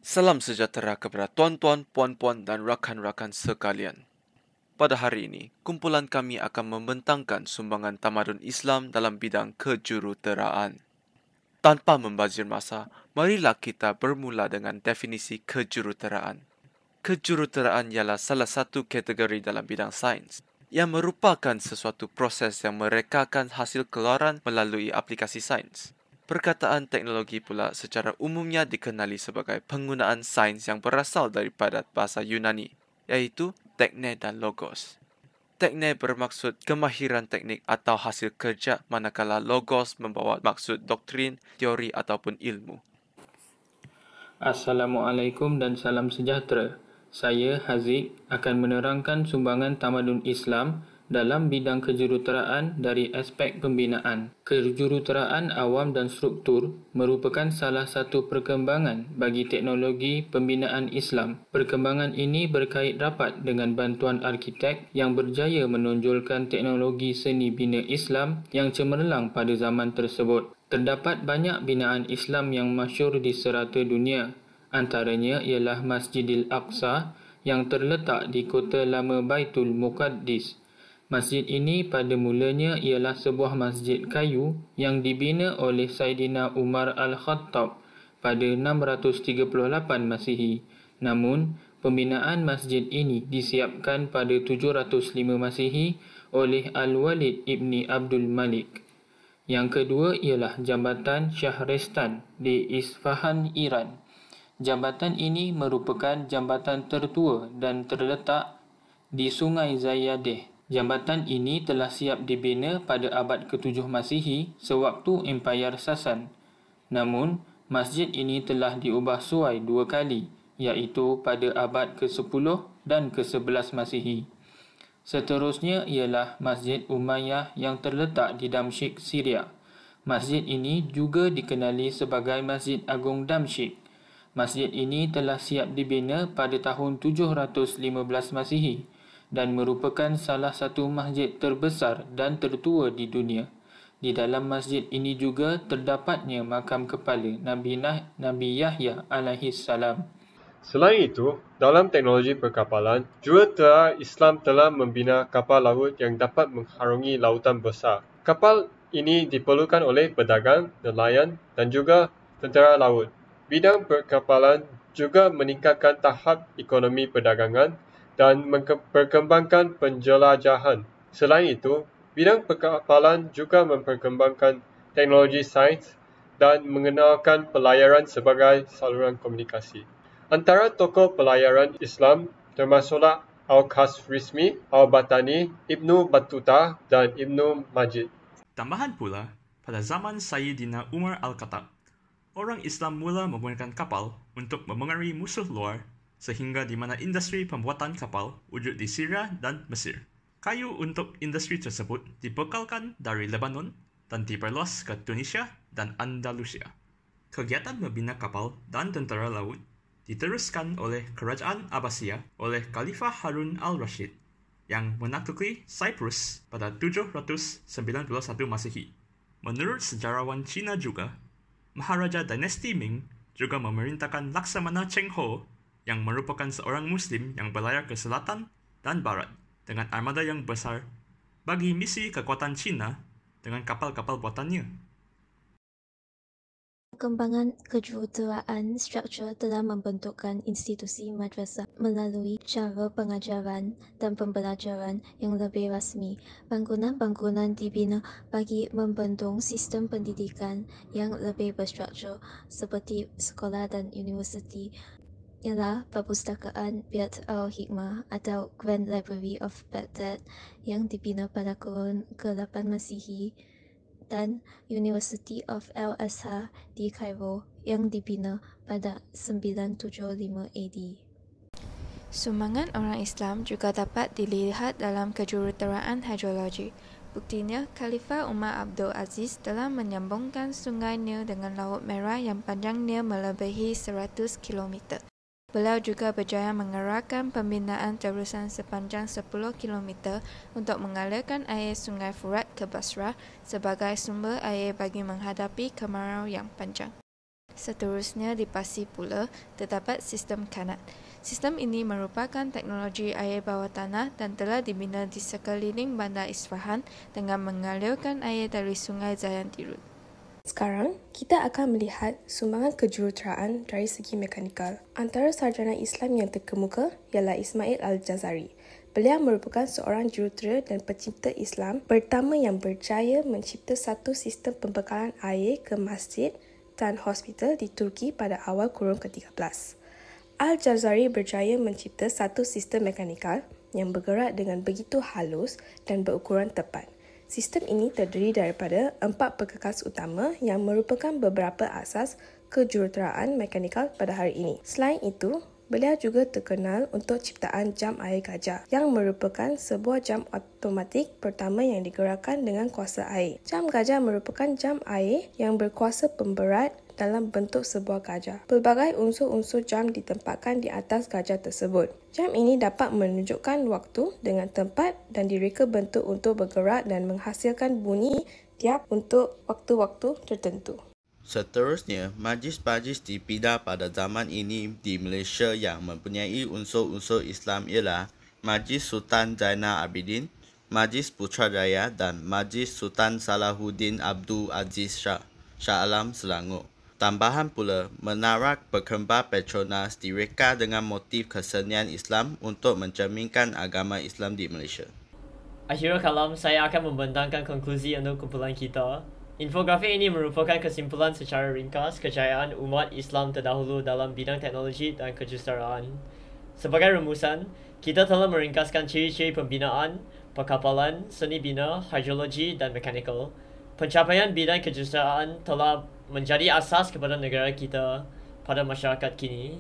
Salam sejahtera kepada tuan-tuan, puan-puan dan rakan-rakan sekalian. Pada hari ini, kumpulan kami akan membentangkan sumbangan tamadun Islam dalam bidang kejuruteraan. Tanpa membazir masa, marilah kita bermula dengan definisi kejuruteraan. Kejuruteraan ialah salah satu kategori dalam bidang sains yang merupakan sesuatu proses yang merekakan hasil keluaran melalui aplikasi sains. Perkataan teknologi pula secara umumnya dikenali sebagai penggunaan sains yang berasal daripada bahasa Yunani, iaitu tekne dan logos. Tekne bermaksud kemahiran teknik atau hasil kerja, manakala logos membawa maksud doktrin, teori ataupun ilmu. Assalamualaikum dan salam sejahtera. Saya Haziq akan menerangkan sumbangan tamadun Islam dalam bidang kejuruteraan dari aspek pembinaan. Kejuruteraan awam dan struktur merupakan salah satu perkembangan bagi teknologi pembinaan Islam. Perkembangan ini berkait rapat dengan bantuan arkitek yang berjaya menonjolkan teknologi seni bina Islam yang cemerlang pada zaman tersebut. Terdapat banyak binaan Islam yang masyhur di serata dunia. Antaranya ialah Masjidil Aqsa yang terletak di kota lama Baitul Muqaddis. Masjid ini pada mulanya ialah sebuah masjid kayu yang dibina oleh Saidina Umar Al-Khattab pada 638 Masihi. Namun, pembinaan masjid ini disiapkan pada 705 Masihi oleh Al-Walid ibni Abdul Malik. Yang kedua ialah Jambatan Shahrestan di Isfahan, Iran. Jambatan ini merupakan jambatan tertua dan terletak di Sungai Zayadeh. Jambatan ini telah siap dibina pada abad ke-7 Masihi sewaktu Empayar Sasan. Namun, masjid ini telah diubah suai dua kali, iaitu pada abad ke-10 dan ke-11 Masihi. Seterusnya ialah Masjid Umayyah yang terletak di Damsyik, Syria. Masjid ini juga dikenali sebagai Masjid Agung Damsyik. Masjid ini telah siap dibina pada tahun 715 Masihi dan merupakan salah satu masjid terbesar dan tertua di dunia. Di dalam masjid ini juga terdapatnya makam kepala Nabi Yahya alaihissalam. salam. Selain itu, dalam teknologi perkapalan, juruteraan Islam telah membina kapal laut yang dapat mengharungi lautan besar. Kapal ini diperlukan oleh pedagang, nelayan dan juga tentera laut. Bidang perkapalan juga meningkatkan tahap ekonomi perdagangan dan memperkembangkan penjelajahan. Selain itu, bidang perkapalan juga memperkembangkan teknologi sains dan mengenalkan pelayaran sebagai saluran komunikasi. Antara tokoh pelayaran Islam termasuklah Al-Khwarizmi, Al-Battani, Ibnu Battuta dan Ibnu Majid. Tambahan pula, pada zaman Sayyidina Umar Al-Khattab, orang Islam mula menggunakan kapal untuk memengaruhi musuh luar sehingga di mana industri pembuatan kapal wujud di Syria dan Mesir. Kayu untuk industri tersebut dibekalkan dari Lebanon dan diperluas ke Tunisia dan Andalusia. Kegiatan membina kapal dan tentera laut diteruskan oleh Kerajaan Abbasiyah oleh Khalifah Harun al-Rashid yang menakluki Cyprus pada 791 Masihi. Menurut sejarawan Cina juga, Maharaja dinasti Ming juga memerintahkan Laksamana Cheng Ho yang merupakan seorang Muslim yang berlayar ke selatan dan barat dengan armada yang besar bagi misi kekuatan Cina dengan kapal-kapal buatannya. Perkembangan kejuruteraan struktur telah membentukkan institusi madrasah melalui cara pengajaran dan pembelajaran yang lebih rasmi. Bangunan-bangunan dibina bagi membentuk sistem pendidikan yang lebih berstruktur seperti sekolah dan universiti. Ialah Perpustakaan Beit al-Hikmah atau Grand Library of Baghdad yang dibina pada kurun ke-8 Masihi dan University of Al-Azhar di Cairo yang dibina pada 975 AD. Sumbangan orang Islam juga dapat dilihat dalam kejuruteraan hidrologi. Buktinya, Khalifah Umar Abdul Aziz telah menyambungkan Sungai Nil dengan Laut Merah yang panjangnya melebihi 100 km. Beliau juga berjaya mengerahkan pembinaan terusan sepanjang 10 km untuk mengalirkan air Sungai Furat ke Basrah sebagai sumber air bagi menghadapi kemarau yang panjang. Seterusnya dipasi pula terdapat sistem kanat. Sistem ini merupakan teknologi air bawah tanah dan telah dibina di sekeliling bandar Isfahan dengan mengalirkan air dari Sungai Zayan Tirut. Sekarang, kita akan melihat sumbangan kejuruteraan dari segi mekanikal. Antara sarjana Islam yang terkemuka ialah Ismail Al-Jazari. Beliau merupakan seorang jurutera dan pencipta Islam pertama yang berjaya mencipta satu sistem pembekalan air ke masjid dan hospital di Turki pada awal kurun ke-13. Al-Jazari berjaya mencipta satu sistem mekanikal yang bergerak dengan begitu halus dan berukuran tepat. Sistem ini terdiri daripada 4 perkakas utama yang merupakan beberapa asas kejuruteraan mekanikal pada hari ini. Selain itu, beliau juga terkenal untuk ciptaan jam air gajah yang merupakan sebuah jam automatik pertama yang digerakkan dengan kuasa air. Jam gajah merupakan jam air yang berkuasa pemberat dalam bentuk sebuah gajah. Pelbagai unsur-unsur jam ditempatkan di atas gajah tersebut. Jam ini dapat menunjukkan waktu dengan tempat dan direka bentuk untuk bergerak dan menghasilkan bunyi tiap untuk waktu-waktu tertentu. Seterusnya, majlis-majlis di bidang pada zaman ini di Malaysia yang mempunyai unsur-unsur Islam ialah Majlis Sultan Zainal Abidin, Majlis Putrajaya dan Majlis Sultan Salahuddin Abdul Aziz Shah Alam Selangor. Tambahan pula, menara berkembar Petronas direka dengan motif kesenian Islam untuk mencerminkan agama Islam di Malaysia. Akhirul kalam, saya akan membentangkan konklusi untuk kumpulan kita. Infografik ini merupakan kesimpulan secara ringkas kejayaan umat Islam terdahulu dalam bidang teknologi dan kejuruteraan. Sebagai rumusan, kita telah meringkaskan ciri-ciri pembinaan, perkapalan, seni bina, hidrologi dan mekanikal. Pencapaian bidang kejuruteraan telah menjadi asas kepada negara kita pada masyarakat kini.